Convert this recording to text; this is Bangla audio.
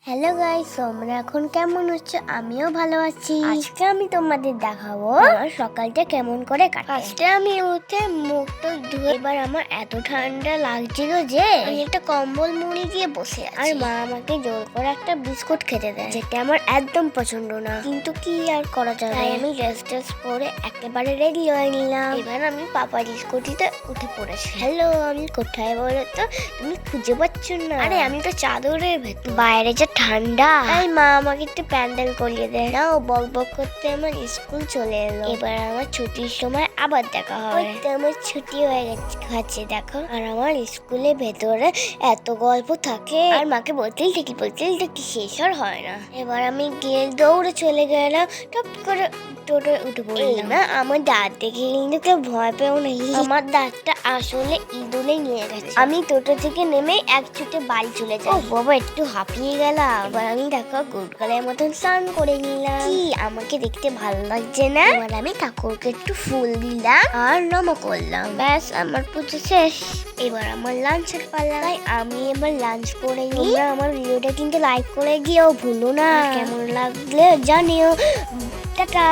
হ্যালো গাইস, তোমরা এখন কেমন আছো? আমিও ভালো আছি। আজকে আমি তোমাদের দেখাবো আমার সকালটা কেমন করে কাটে। ফার্স্টে আমি উঠে মুখ টুক ধুয়ে, এবার আমার এত ঠান্ডা লাগছিল যে আমি একটা কম্বল মুড়ি দিয়ে বসে আছি। আর মা আমাকে জোর করে একটা বিস্কুট খেতে দেয়, যেটা আমার একদম পছন্দ না, কিন্তু কি আর করা যাবে। তাই আমি ড্রেস পরে একেবারে রেডি হয়ে নিলাম। এবার আমি পাপার স্কুটিতে উঠে পড়েছি। হ্যালো, আমি কোথায় বলো তো? তুমি খুঁজে পাচ্ছ না? আরে আমি তো চাদরের ভেতর। বাইরে যে ঠান্ডা, তাই মা আমাকে একটু প্যান্ডেল করিয়ে দেয় না। ও বক বক করতে আমার স্কুল চলে এলো। এবার আমার ছুটির সময় আবার দেখা হবে। আমার ছুটি হয়ে গেছে দেখো। আর আমার স্কুলের ভেতরে এত গল্প থাকে, আর মাকে বলতেই থাকি শেষ আর হয় না। এবার আমি গিয়ে দৌড়ে চলে গেলাম, টপ করে টোটো উঠে পড়লাম। না, আমার দাঁত দেখে কিন্তু কেউ ভয় পেও নেই। আমার দাঁতটা আসলে ইঁদুরে নিয়ে গেছে। আমি টোটো থেকে নেমে এক ছুটে বাড়ি চলে যাই। ও বাবা, একটু হাঁপিয়ে গেলাম। এবার আমি দেখো গুডগালের মতন স্নান করে নিলাম। কি আমাকে দেখতে ভালো লাগছে না? এবার আমি ঠাকুরকে একটু ফুল দিলাম আর নম করলাম। ব্যাস, আমার পুজো শেষ। এবার আমার লাঞ্চের পালা। তাই আমি এবার লাঞ্চ করে নিই। তোমরা আমার ভিডিওটা কিন্তু লাইক করে গিয়েও ভুলো না। কেমন লাগলে জানিও। টাটা।